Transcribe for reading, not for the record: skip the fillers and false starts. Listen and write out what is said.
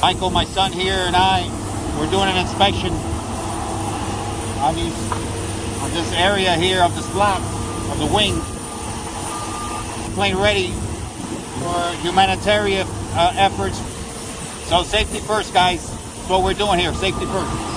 Michael, my son here, and I, we're doing an inspection on this area here of this block of the wing. Plane ready for humanitarian efforts. So safety first, guys. That's what we're doing here. Safety first.